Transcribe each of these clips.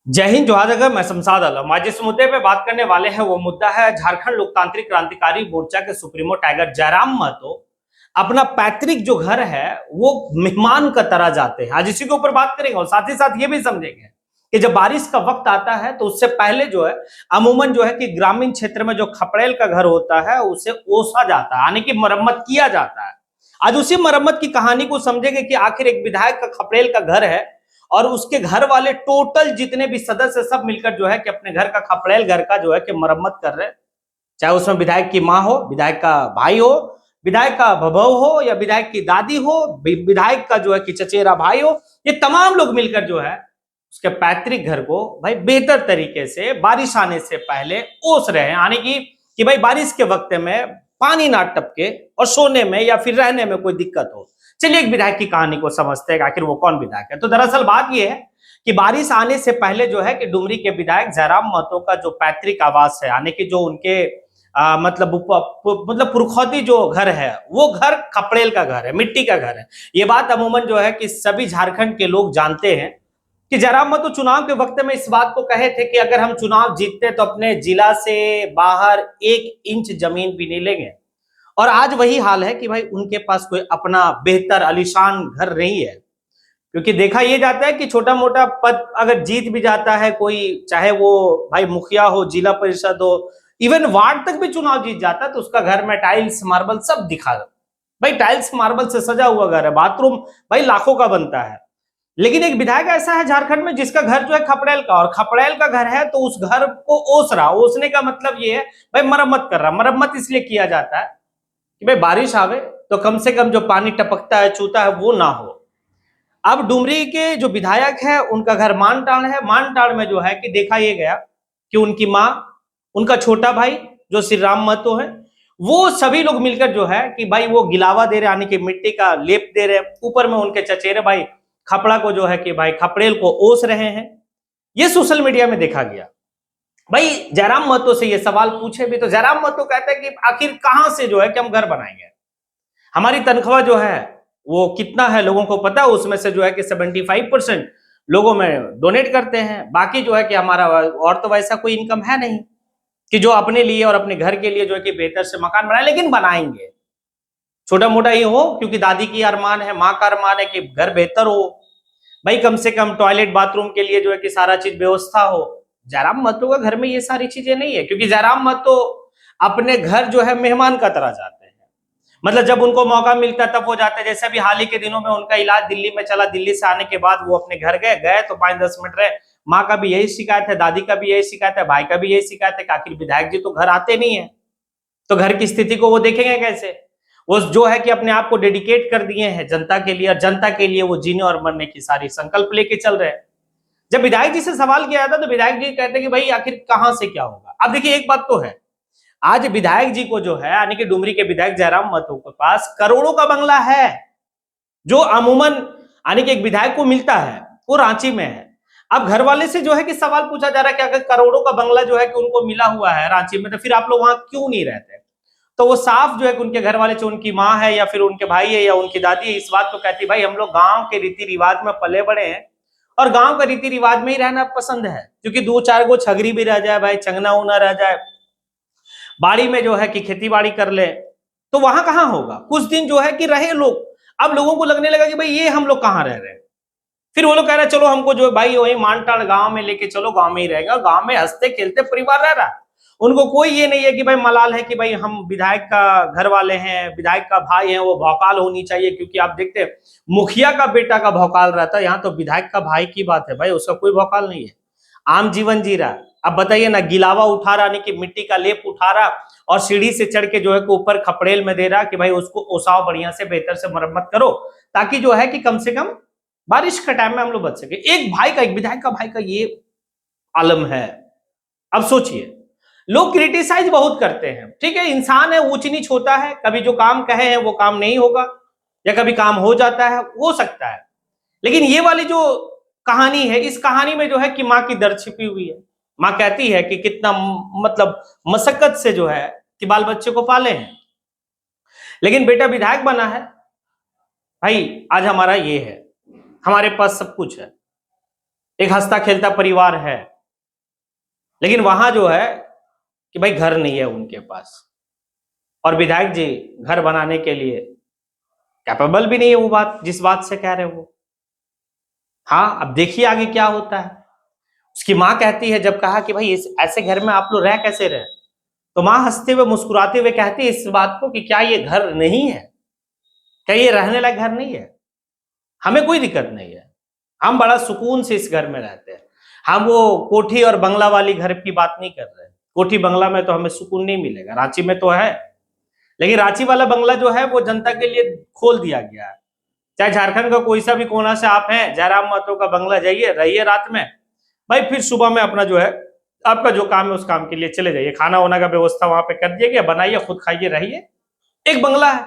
जय हिंद जोहार। अगर मैं शमशाद आलम आज जिस मुद्दे पे बात करने वाले हैं वो मुद्दा है झारखंड लोकतांत्रिक क्रांतिकारी मोर्चा के सुप्रीमो टाइगर जयराम महतो अपना पैतृक जो घर है वो मेहमान का तरह जाते हैं। आज इसी के ऊपर बात करेंगे और साथ ही साथ ये भी समझेंगे कि जब बारिश का वक्त आता है तो उससे पहले जो है अमूमन जो है कि ग्रामीण क्षेत्र में जो खपड़ेल का घर होता है उसे ओसा जाता है, यानी कि मरम्मत किया जाता है। आज उसी मरम्मत की कहानी को समझेंगे कि आखिर एक विधायक का खपड़ेल का घर है और उसके घर वाले टोटल जितने भी सदस्य सब मिलकर जो है कि अपने घर का खपड़ेल घर का जो है कि मरम्मत कर रहे हैं। चाहे उसमें विधायक की माँ हो, विधायक का भाई हो, विधायक का भभव हो या विधायक की दादी हो, विधायक का जो है कि चचेरा भाई हो, ये तमाम लोग मिलकर जो है उसके पैतृक घर को भाई बेहतर तरीके से बारिश आने से पहले ओस रहे हैं, यानी कि भाई बारिश के वक्त में पानी ना टपके और सोने में या फिर रहने में कोई दिक्कत हो। चलिए एक विधायक की कहानी को समझते हैं आखिर वो कौन विधायक है। तो दरअसल बात यह है कि बारिश आने से पहले जो है कि डुमरी के विधायक जयराम महतो का जो पैतृक आवास है, यानी कि जो उनके मतलब पुरखौती जो घर है वो घर खपड़ेल का घर है, मिट्टी का घर है। ये बात अमूमन जो है कि सभी झारखंड के लोग जानते हैं कि जयराम महतो चुनाव के वक्त में इस बात को कहे थे कि अगर हम चुनाव जीतते तो अपने जिला से बाहर 1 इंच जमीन भी नहीं लेंगे। और आज वही हाल है कि भाई उनके पास कोई अपना बेहतर आलीशान घर नहीं है, क्योंकि देखा यह जाता है कि छोटा मोटा पद अगर जीत भी जाता है कोई, चाहे वो भाई मुखिया हो, जिला परिषद हो, इवन वार्ड तक भी चुनाव जीत जाता है तो उसका घर में टाइल्स मार्बल सब दिखा। भाई टाइल्स मार्बल से सजा हुआ घर है, बाथरूम भाई लाखों का बनता है। लेकिन एक विधायक ऐसा है झारखंड में जिसका घर जो है खपड़ेल का, और खपड़ेल का घर है तो उस घर को ओस रहा। ओसने का मतलब ये है भाई मरम्मत कर रहा। मरम्मत इसलिए किया जाता है कि भाई बारिश आवे तो कम से कम जो पानी टपकता है चूता है वो ना हो। अब डुमरी के जो विधायक है उनका घर मानटाड़ है। मानटाड़ में जो है कि देखा यह गया कि उनकी माँ, उनका छोटा भाई जो श्री राम महतो है, वो सभी लोग मिलकर जो है कि भाई वो गिलावा दे रहे, यानी कि मिट्टी का लेप दे रहे। ऊपर में उनके चचेरे भाई खपड़ा को जो है कि भाई खपड़ेल को ओस रहे हैं। ये सोशल मीडिया में देखा गया। भाई जयराम महतो से ये सवाल पूछे भी तो जयराम महतो कहते हैं कि आखिर कहां से जो है कि हम घर बनाएंगे, हमारी तनख्वाह जो है वो कितना है लोगों को पता है, उसमें से जो है कि 75% लोगों में डोनेट करते हैं। बाकी जो है कि हमारा और तो वैसा कोई इनकम है नहीं कि जो अपने लिए और अपने घर के लिए जो है कि बेहतर से मकान बनाए, लेकिन बनाएंगे छोटा मोटा ही हो, क्योंकि दादी की अरमान है, माँ का अरमान है कि घर बेहतर हो, भाई कम से कम टॉयलेट बाथरूम के लिए जो है कि सारा चीज व्यवस्था हो। जयराम महतो का घर में ये सारी चीजें नहीं है, क्योंकि जयराम महतो अपने घर जो है मेहमान का तरह जाते हैं। मतलब जब उनको मौका मिलता है तब वो जाते हैं। जैसे अभी हाल ही के दिनों में उनका इलाज दिल्ली में चला, दिल्ली से आने के बाद वो अपने घर गए गए तो 5-10 मिनट रहे। माँ का भी यही शिकायत है, दादी का भी यही शिकायत है, भाई का भी यही शिकायत है कि आखिर विधायक जी तो घर आते नहीं है, तो घर की स्थिति को वो देखेंगे कैसे। वो जो है कि अपने आप को डेडिकेट कर दिए हैं जनता के लिए, और जनता के लिए वो जीने और मरने की सारी संकल्प लेके चल रहे हैं। जब विधायक जी से सवाल किया था तो विधायक जी कहते हैं कि भाई आखिर कहां से क्या होगा। अब देखिए एक बात तो है, आज विधायक जी को जो है, यानी कि डुमरी के विधायक जयराम महतो के पास करोड़ों का बंगला है, जो अमूमन यानी कि एक विधायक को मिलता है, वो रांची में है। अब घर वाले से जो है कि सवाल पूछा जा रहा है कि अगर करोड़ों का बंगला जो है कि उनको मिला हुआ है रांची में, तो फिर आप लोग वहां क्यों नहीं रहते। तो वो साफ जो है कि उनके घर वाले, जो उनकी माँ है या फिर उनके भाई है या उनकी दादी है, इस बात को कहती भाई हम लोग गांव के रीति रिवाज में पले बड़े हैं और गांव का रीति रिवाज में ही रहना पसंद है, क्योंकि 2-4 गो छगरी भी रह जाए, भाई चंगना उना रह जाए, बाड़ी में जो है कि खेती बाड़ी कर ले, तो वहां कहां होगा। कुछ दिन जो है कि रहे लोग। अब लोगों को लगने लगा कि भाई ये हम लोग कहां रह रहे हैं। फिर वो लोग कह रहे हैं चलो हमको जो भाई वही मानटाड़ गांव में लेके चलो, गांव में ही रहेगा, गांव में हंसते खेलते परिवार रह रहा है। उनको कोई ये नहीं है कि भाई मलाल है कि भाई हम विधायक का घर वाले हैं, विधायक का भाई है, वो भौकाल होनी चाहिए। क्योंकि आप देखते हैं मुखिया का बेटा का भौकाल रहता है, यहाँ तो विधायक का भाई की बात है, भाई उसका कोई भौकाल नहीं है, आम जीवन जी रहा। अब बताइए ना, गिलावा उठा रहा, यानी कि मिट्टी का लेप उठा रहा और सीढ़ी से चढ़ के जो है कि ऊपर खपड़ेल में दे रहा कि भाई उसको ओसाओ बढ़िया से, बेहतर से मरम्मत करो, ताकि जो है कि कम से कम बारिश के टाइम में हम लोग बच सके। एक भाई का, एक विधायक का भाई का ये आलम है। अब सोचिए, लोग क्रिटिसाइज बहुत करते हैं, ठीक है, इंसान है, ऊंच नीच होता है, कभी जो काम कहे हैं वो काम नहीं होगा, या कभी काम हो जाता है, हो सकता है। लेकिन ये वाली जो कहानी है, इस कहानी में जो है कि माँ की दर्द छिपी हुई है। माँ कहती है कि कितना मतलब मशक्कत से जो है कि बाल बच्चे को पाले हैं, लेकिन बेटा विधायक बना है। भाई आज हमारा ये है, हमारे पास सब कुछ है, एक हंसता खेलता परिवार है, लेकिन वहां जो है कि भाई घर नहीं है उनके पास, और विधायक जी घर बनाने के लिए कैपेबल भी नहीं है, वो बात जिस बात से कह रहे हो वो। हाँ, अब देखिए आगे क्या होता है। उसकी माँ कहती है, जब कहा कि भाई इस ऐसे घर में आप लोग रह कैसे रहे, तो माँ हंसते हुए मुस्कुराते हुए कहती है इस बात को कि क्या ये घर नहीं है, क्या ये रहने लायक घर नहीं है? हमें कोई दिक्कत नहीं है, हम बड़ा सुकून से इस घर में रहते हैं। हम वो कोठी और बंगला वाली घर की बात नहीं कर रहे। कोठी बंगला में तो हमें सुकून नहीं मिलेगा, रांची में तो है, लेकिन रांची वाला बंगला जो है वो जनता के लिए खोल दिया गया है। चाहे झारखंड का कोई सा भी कोना से आप हैं, जयराम महतो का बंगला जाइए, रहिए रात में, भाई फिर सुबह में अपना जो है आपका जो काम है उस काम के लिए चले जाइए। खाना वाना का व्यवस्था वहां पे कर दिया गया, बनाइए, खुद खाइए, रहिए। एक बंगला है।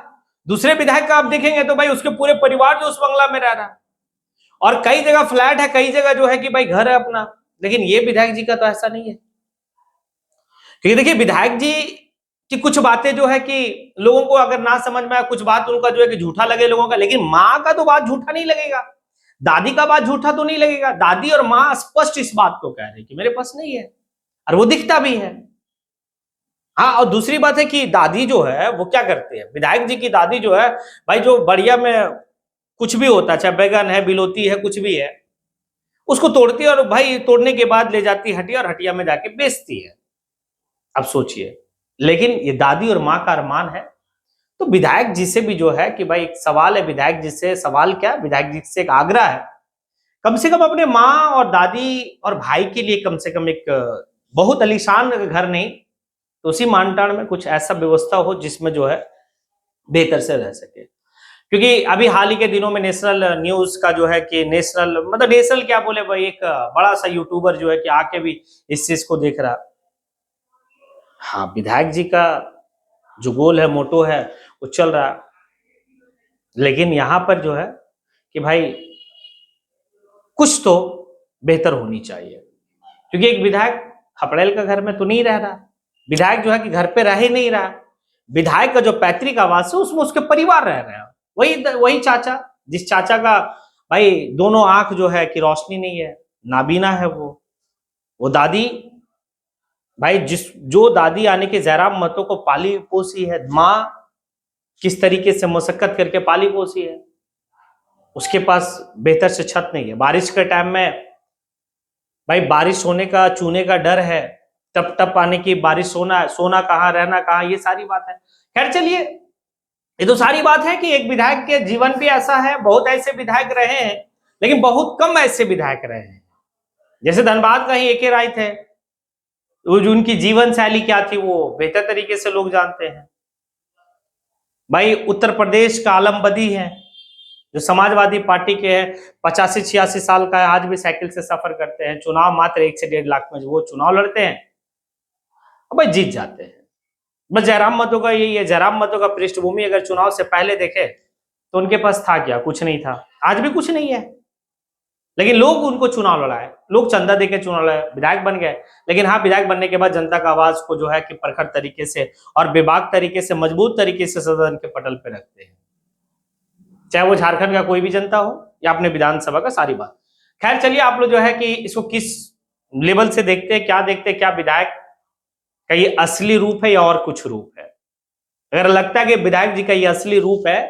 दूसरे विधायक का आप देखेंगे तो भाई उसके पूरे परिवार जो उस बंगला में रह रहा है, और कई जगह फ्लैट है, कई जगह जो है कि भाई घर है अपना। लेकिन ये विधायक जी का तो ऐसा नहीं है, क्योंकि देखिए विधायक जी की कुछ बातें जो है कि लोगों को अगर ना समझ में आए, कुछ बात उनका जो है कि झूठा लगे लोगों का, लेकिन माँ का तो बात झूठा नहीं लगेगा, दादी का बात झूठा तो नहीं लगेगा। दादी और माँ स्पष्ट इस बात को कह रहे कि मेरे पास नहीं है, और वो दिखता भी है। हाँ, और दूसरी बात है कि दादी जो है वो क्या करती है, विधायक जी की दादी जो है भाई, जो बढ़िया में कुछ भी होता है, चाहे बैगन है, बिलोती है, कुछ भी है, उसको तोड़ती है, और भाई तोड़ने के बाद ले जाती है हटिया, और हटिया में जाके बेचती है। अब सोचिए, लेकिन ये दादी और माँ का अरमान है। तो विधायक जी से भी जो है कि भाई एक सवाल है, विधायक जी से सवाल क्या, विधायक जी से एक आग्रह है, कम से कम अपने माँ और दादी और भाई के लिए कम से कम एक बहुत आलीशान घर नहीं तो उसी मानटाण में कुछ ऐसा व्यवस्था हो जिसमें जो है बेहतर से रह सके। क्योंकि अभी हाल ही के दिनों में नेशनल न्यूज का जो है कि नेशनल मतलब नेशनल क्या बोले भाई, एक बड़ा सा यूट्यूबर जो है कि आके भी इस चीज को देख रहा। हाँ, विधायक जी का जो गोल है, मोटो है, वो चल रहा, लेकिन यहां पर जो है कि भाई कुछ तो बेहतर होनी चाहिए। क्योंकि एक विधायक खपड़ेल का घर में तो नहीं रह रहा, विधायक जो है कि घर पे रह ही नहीं रहा। विधायक का जो पैतृक आवास है उसमें उसके परिवार रह रहे हैं, वही वही चाचा, जिस चाचा का भाई दोनों आंख जो है कि रोशनी नहीं है, नाबीना है वो दादी भाई, जिस जो दादी आने के जयराम महतो को पाली पोसी है, माँ किस तरीके से मशक्कत करके पाली पोसी है, उसके पास बेहतर से छत नहीं है। बारिश के टाइम में भाई बारिश होने का, चूने का डर है, टप टप आने की बारिश, सोना सोना कहाँ, रहना कहाँ, ये सारी बात है। खैर चलिए, ये तो सारी बात है कि एक विधायक के जीवन भी ऐसा है, बहुत ऐसे विधायक रहे हैं, लेकिन बहुत कम ऐसे विधायक रहे हैं। जैसे धनबाद का ही एके राय थे, वो जो उनकी जीवन शैली क्या थी वो बेहतर तरीके से लोग जानते हैं। भाई उत्तर प्रदेश का आलम बदी है, जो समाजवादी पार्टी के हैं, 85-86 साल का है, आज भी साइकिल से सफर करते हैं, चुनाव मात्र 1 से 1.5 लाख में वो चुनाव लड़ते हैं और भाई जीत जाते हैं। बस जयराम महतो का यही है, जयराम महतो का पृष्ठभूमि अगर चुनाव से पहले देखे तो उनके पास था क्या, कुछ नहीं था, आज भी कुछ नहीं है, लेकिन लोग उनको चुनाव लड़ाए, लोग चंदा देके चुनाव लड़ाए, विधायक बन गए। लेकिन हाँ, विधायक बनने के बाद जनता का आवाज को जो है कि प्रखर तरीके से और बेबाक तरीके से, मजबूत तरीके से सदन के पटल पे रखते हैं, चाहे वो झारखंड का कोई भी जनता हो या अपने विधानसभा का, सारी बात। खैर चलिए, आप लोग जो है कि इसको किस लेवल से देखते हैं, क्या देखते हैं, क्या विधायक का ये असली रूप है या और कुछ रूप है? अगर लगता है कि विधायक जी का ये असली रूप है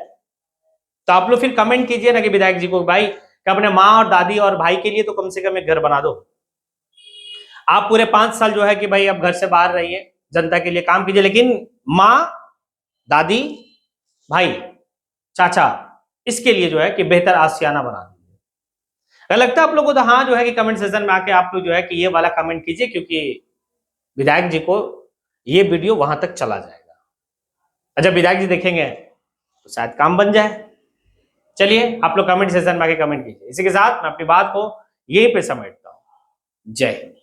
तो आप लोग फिर कमेंट कीजिए ना कि विधायक जी को भाई कि अपने माँ और दादी और भाई के लिए तो कम से कम एक घर बना दो। आप पूरे 5 साल जो है कि भाई अब घर से बाहर रहिए, जनता के लिए काम कीजिए, लेकिन माँ, दादी, भाई, चाचा, इसके लिए जो है कि बेहतर आशियाना बना दीजिए। अगर लगता है आप लोगों को तो हाँ जो है कि कमेंट सेक्शन में आके आप लोग जो है कि ये वाला कमेंट कीजिए, क्योंकि विधायक जी को ये वीडियो वहां तक चला जाएगा, और जब विधायक जी देखेंगे तो शायद काम बन जाए। चलिए, आप लोग कमेंट सेक्शन में आके कमेंट कीजिए। इसी के साथ मैं अपनी बात को यहीं पे समेटता हूं। जय हिंद।